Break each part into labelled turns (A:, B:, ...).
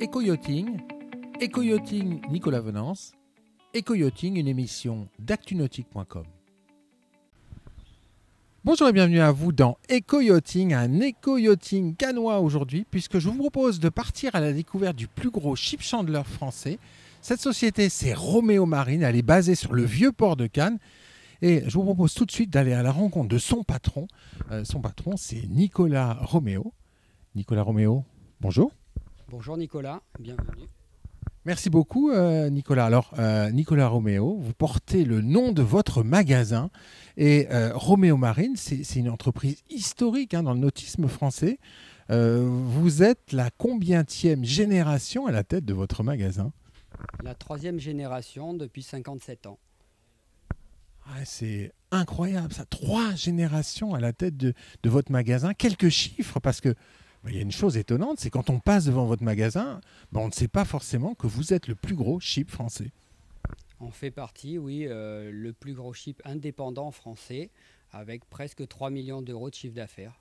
A: Éco-yachting, Éco-yachting Nicolas Venance, Éco-yachting, une émission d'actunautique.com. Bonjour et bienvenue à vous dans Éco-yachting, un éco-yachting cannois aujourd'hui, puisque je vous propose de partir à la découverte du plus gros ship chandler français. Cette société, c'est Romeo Marine, elle est basée sur le vieux port de Cannes. Et je vous propose tout de suite d'aller à la rencontre de son patron. Son patron, c'est Nicolas Romeo. Nicolas Romeo, bonjour.
B: Bonjour Nicolas, bienvenue.
A: Merci beaucoup Nicolas. Alors Nicolas Romeo, vous portez le nom de votre magasin et Romeo Marine, c'est une entreprise historique dans le nautisme français. Vous êtes la combientième génération à la tête de votre magasin?
B: La troisième génération depuis 57 ans.
A: Ah, c'est incroyable ça, 3 générations à la tête de votre magasin. Quelques chiffres parce que il y a une chose étonnante, c'est quand on passe devant votre magasin, on ne sait pas forcément que vous êtes le plus gros ship français.
B: On fait partie, oui, le plus gros ship indépendant français avec presque 3 millions d'euros de chiffre d'affaires.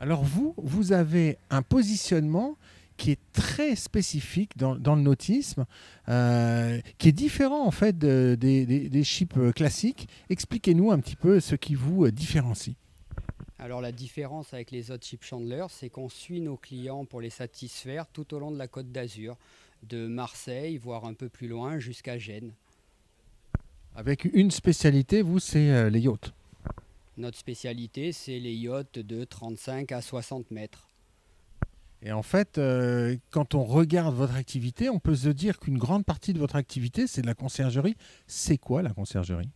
A: Alors vous avez un positionnement qui est très spécifique dans le nautisme, qui est différent en fait des ships classiques. Expliquez-nous un petit peu ce qui vous différencie.
B: Alors la différence avec les autres ship chandlers, c'est qu'on suit nos clients pour les satisfaire tout au long de la Côte d'Azur, de Marseille, voire un peu plus loin, jusqu'à Gênes.
A: Avec une spécialité, vous, c'est les yachts.
B: Notre spécialité, c'est les yachts de 35 à 60 mètres.
A: Et en fait, quand on regarde votre activité, on peut se dire qu'une grande partie de votre activité, c'est de la conciergerie. C'est quoi la conciergerie ?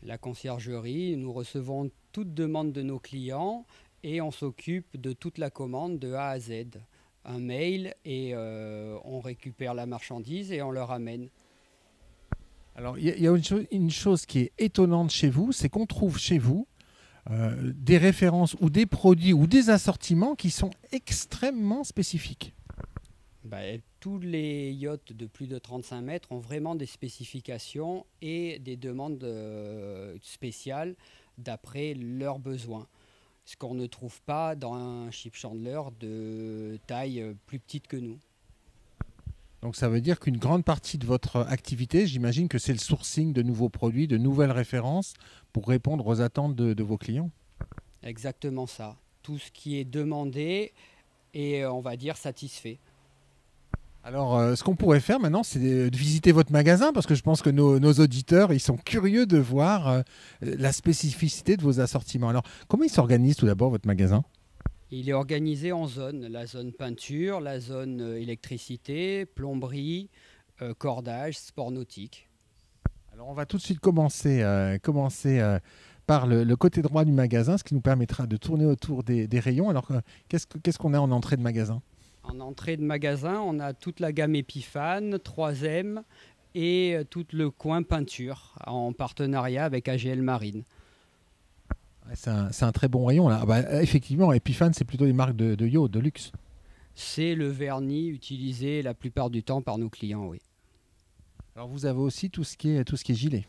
B: La conciergerie, nous recevons toute demande de nos clients et on s'occupe de toute la commande de A à Z. Un mail et on récupère la marchandise et on le ramène.
A: Alors, il y a une chose qui est étonnante chez vous, c'est qu'on trouve chez vous des références ou des produits ou des assortiments qui sont extrêmement spécifiques.
B: Tous les yachts de plus de 35 mètres ont vraiment des spécifications et des demandes spéciales d'après leurs besoins. Ce qu'on ne trouve pas dans un ship chandler de taille plus petite que nous.
A: Donc ça veut dire qu'une grande partie de votre activité, j'imagine que c'est le sourcing de nouveaux produits, de nouvelles références pour répondre aux attentes de vos clients.
B: Exactement ça. Tout ce qui est demandé est, on va dire, satisfait.
A: Alors, ce qu'on pourrait faire maintenant, c'est de visiter votre magasin parce que je pense que nos auditeurs, ils sont curieux de voir la spécificité de vos assortiments. Alors, comment il s'organise tout d'abord votre magasin ?
B: Il est organisé en zones. La zone peinture, la zone électricité, plomberie, cordage, sport nautique.
A: Alors, on va tout de suite commencer par le côté droit du magasin, ce qui nous permettra de tourner autour des rayons. Alors, qu'est-ce qu'on a en entrée de magasin ?
B: En entrée de magasin, on a toute la gamme Epiphane, 3M et tout le coin peinture en partenariat avec AGL Marine.
A: C'est un très bon rayon là. Effectivement, Epiphane, c'est plutôt des marques de yacht, de luxe.
B: C'est le vernis utilisé la plupart du temps par nos clients, oui.
A: Alors vous avez aussi tout ce qui est gilet.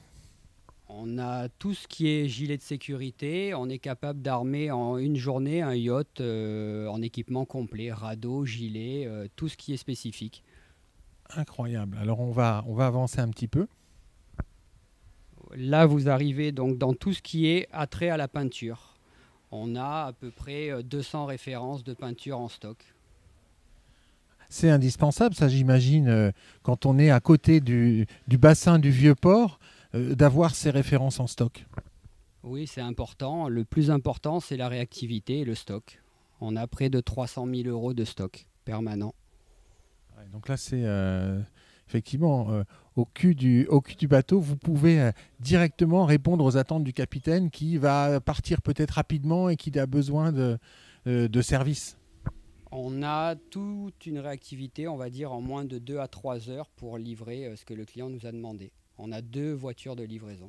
B: On a tout ce qui est gilet de sécurité. On est capable d'armer en une journée un yacht en équipement complet, radeau, gilet, tout ce qui est spécifique.
A: Incroyable. Alors on va avancer un petit peu.
B: Là, vous arrivez donc dans tout ce qui est attrait à la peinture. On a à peu près 200 références de peinture en stock.
A: C'est indispensable, ça j'imagine, quand on est à côté du bassin du Vieux-Port, d'avoir ces références en stock.
B: Oui, c'est important. Le plus important, c'est la réactivité et le stock. On a près de 300 000 euros de stock permanent.
A: Ouais, donc là, c'est effectivement au cul du bateau, vous pouvez directement répondre aux attentes du capitaine qui va partir peut-être rapidement et qui a besoin de service.
B: On a toute une réactivité, on va dire, en moins de 2 à 3 heures pour livrer ce que le client nous a demandé. On a 2 voitures de livraison.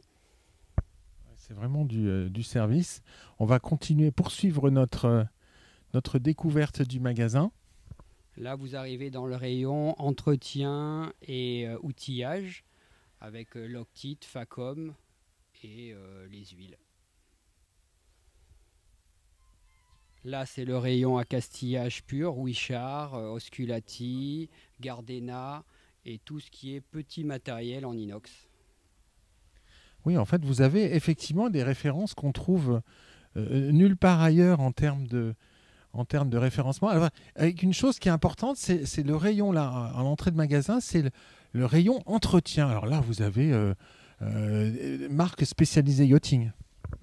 A: C'est vraiment du service. On va poursuivre notre découverte du magasin.
B: Là, vous arrivez dans le rayon entretien et outillage avec Loctite, Facom et les huiles. Là, c'est le rayon à castillage pur, Wichard, Osculati, Gardena et tout ce qui est petit matériel en inox.
A: Oui, en fait, vous avez effectivement des références qu'on trouve nulle part ailleurs en termes de référencement. Alors, avec une chose qui est importante, c'est le rayon là, à l'entrée de magasin, c'est le rayon entretien. Alors là, vous avez marque spécialisée yachting.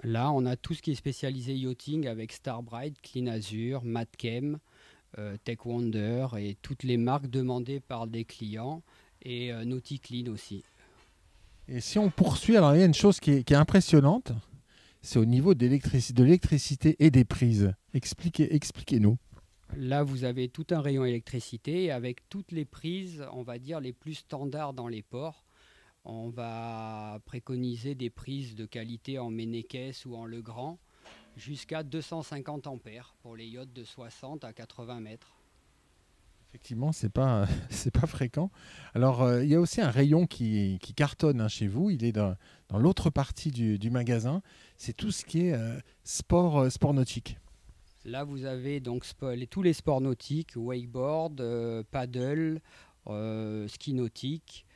B: Là, on a tout ce qui est spécialisé yachting avec Starbright, Clean Azure, Matchem, Tech Wonder et toutes les marques demandées par des clients et Nauticlean aussi.
A: Et si on poursuit, alors il y a une chose qui est impressionnante, c'est au niveau de l'électricité et des prises. Expliquez-nous.
B: Là, vous avez tout un rayon électricité avec toutes les prises, on va dire, les plus standards dans les ports. On va préconiser des prises de qualité en Ménéquès ou en Legrand jusqu'à 250 ampères pour les yachts de 60 à 80 mètres.
A: Effectivement, c'est pas c'est pas fréquent. Alors, il y a aussi un rayon qui cartonne hein, chez vous. Il est dans l'autre partie du magasin. C'est tout ce qui est sport nautique.
B: Là, vous avez donc tous les sports nautiques, wakeboard, paddle, ski nautique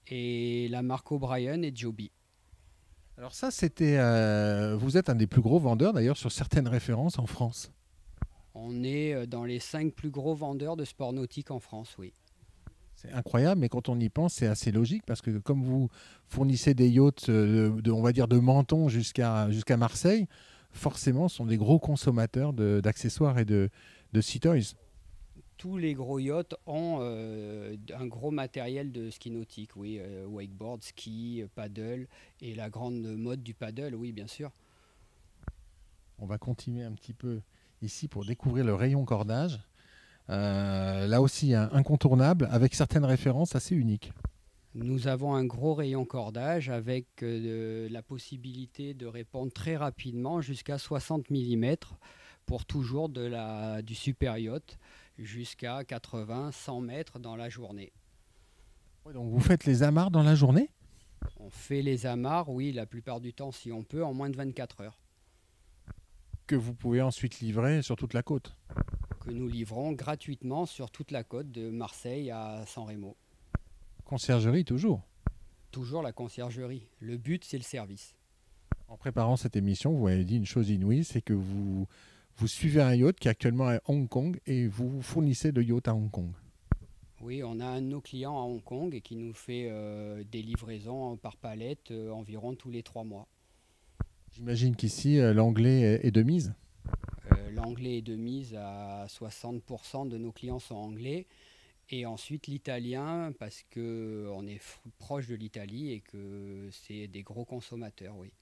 B: et la marque O'Brien et Joby.
A: Alors ça, c'était. Vous êtes un des plus gros vendeurs d'ailleurs sur certaines références en France.
B: On est dans les 5 plus gros vendeurs de sports nautiques en France, oui.
A: C'est incroyable, mais quand on y pense, c'est assez logique parce que comme vous fournissez des yachts on va dire de Menton jusqu'à Marseille, forcément, ce sont des gros consommateurs d'accessoires et de sea toys.
B: Tous les gros yachts ont un gros matériel de ski nautique, oui, wakeboard, ski, paddle et la grande mode du paddle, oui, bien sûr.
A: On va continuer un petit peu ici pour découvrir le rayon cordage. Là aussi, incontournable, avec certaines références assez uniques.
B: Nous avons un gros rayon cordage avec la possibilité de répondre très rapidement jusqu'à 60 mm pour toujours du super yacht jusqu'à 80-100 mètres dans la journée.
A: Ouais, donc vous faites les amarres dans la journée?
B: On fait les amarres, oui, la plupart du temps si on peut, en moins de 24 heures.
A: Que vous pouvez ensuite livrer sur toute la côte.
B: Que nous livrons gratuitement sur toute la côte de Marseille à San Remo.
A: Conciergerie toujours.
B: Toujours la conciergerie. Le but, c'est le service.
A: En préparant cette émission, vous m'avez dit une chose inouïe, c'est que vous suivez un yacht qui est actuellement à Hong Kong et vous fournissez le yacht à Hong Kong.
B: Oui, on a un de nos clients à Hong Kong et qui nous fait des livraisons par palette environ tous les 3 mois.
A: J'imagine qu'ici, l'anglais est de mise.
B: L'anglais est de mise à 60% de nos clients sont anglais. Et ensuite l'italien parce qu'on est proche de l'Italie et que c'est des gros consommateurs, oui.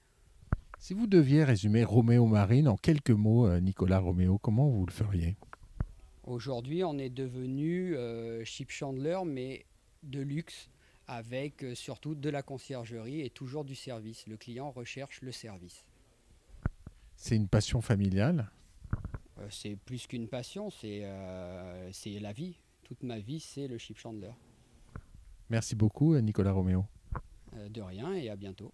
A: Si vous deviez résumer Roméo Marine en quelques mots, Nicolas Roméo, comment vous le feriez?
B: Aujourd'hui, on est devenu ship chandler, mais de luxe, avec surtout de la conciergerie et toujours du service. Le client recherche le service.
A: C'est une passion familiale.
B: C'est plus qu'une passion, c'est la vie. Toute ma vie, c'est le ship chandler.
A: Merci beaucoup, Nicolas Roméo.
B: De rien et à bientôt.